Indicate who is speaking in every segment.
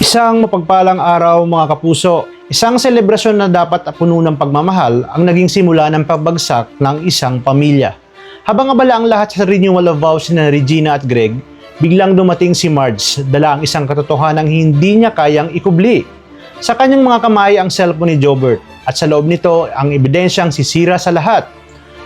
Speaker 1: Isang mapagpalang araw mga kapuso, isang selebrasyon na dapat puno ng pagmamahal ang naging simula ng pagbagsak ng isang pamilya. Habang abala ang lahat sa renewal of vows ni Regina at Greg, biglang dumating si Marge, dala ang isang katotohanang hindi niya kayang ikubli. Sa kanyang mga kamay ang cellphone ni Jobert at sa loob nito ang ebidensyang sisira sa lahat.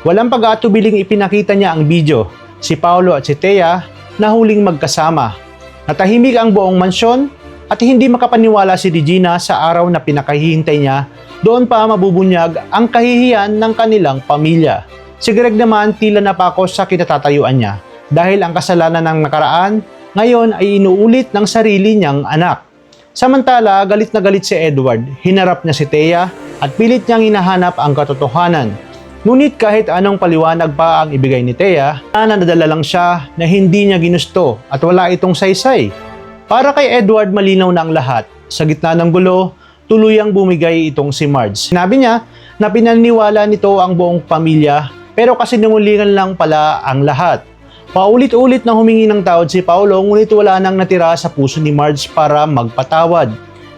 Speaker 1: Walang pag-aatubiling ipinakita niya ang video, si Paolo at si Thea na huling magkasama. Natahimik ang buong mansyon at hindi makapaniwala si Regina sa araw na pinakahihintay niya, doon pa mabubunyag ang kahihiyan ng kanilang pamilya. Si Greg naman tila napako sa kinatatayuan niya dahil ang kasalanan ng nakaraan ngayon ay inuulit ng sarili niyang anak. Samantala, galit na galit si Edward, hinarap niya si Thea at pilit niyang hinahanap ang katotohanan. Ngunit kahit anong paliwanag pa ang ibigay ni Thea, nadadala lang siya na hindi niya ginusto at wala itong saysay. Para kay Edward malinaw na ang lahat. Sa gitna ng gulo, tuluyang bumigay itong si Marge. Sinabi niya na pinaniwala nito ang buong pamilya pero kasi nangulingan lang pala ang lahat. Paulit-ulit na humingi ng tawad si Paolo ngunit wala nang natira sa puso ni Marge para magpatawad.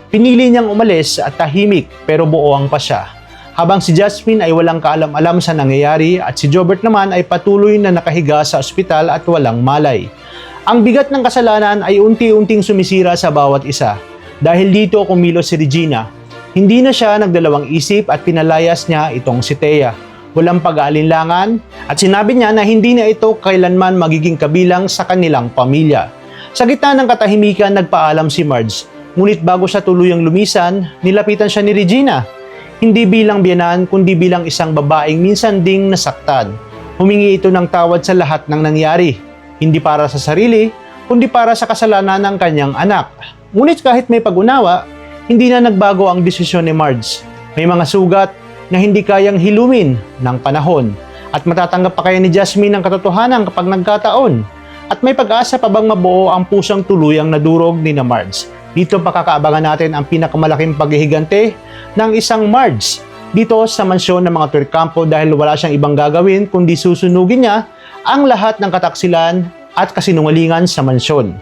Speaker 1: Pinili niyang umalis at tahimik pero buoang pa siya. Habang si Jasmine ay walang kaalam-alam sa nangyayari at si Jobert naman ay patuloy na nakahiga sa ospital at walang malay. Ang bigat ng kasalanan ay unti-unting sumisira sa bawat isa. Dahil dito kumilos si Regina. Hindi na siya nagdalawang isip at pinalayas niya itong si Thea. Walang pag-aalinlangan at sinabi niya na hindi na ito kailanman magiging kabilang sa kanilang pamilya. Sa gitna ng katahimikan nagpaalam si Marge. Ngunit bago siya tuluyang lumisan, nilapitan siya ni Regina. Hindi bilang biyanan kundi bilang isang babaeng minsan ding nasaktan. Humingi ito ng tawad sa lahat ng nangyari. Hindi para sa sarili, kundi para sa kasalanan ng kanyang anak. Ngunit kahit may pag-unawa, hindi na nagbago ang desisyon ni Marge. May mga sugat na hindi kayang hilumin ng panahon. At matatanggap pa kaya ni Jasmine ang katotohanan kapag nagkataon? At may pag-asa pa bang mabuo ang pusang tuluyang nadurog ni na Marge? Dito pakakaabangan natin ang pinakamalaking paghihigante ng isang Marge dito sa mansyon ng mga Torrecampo dahil wala siyang ibang gagawin kundi susunugin niya ang lahat ng kataksilan at kasinungalingan sa mansyon.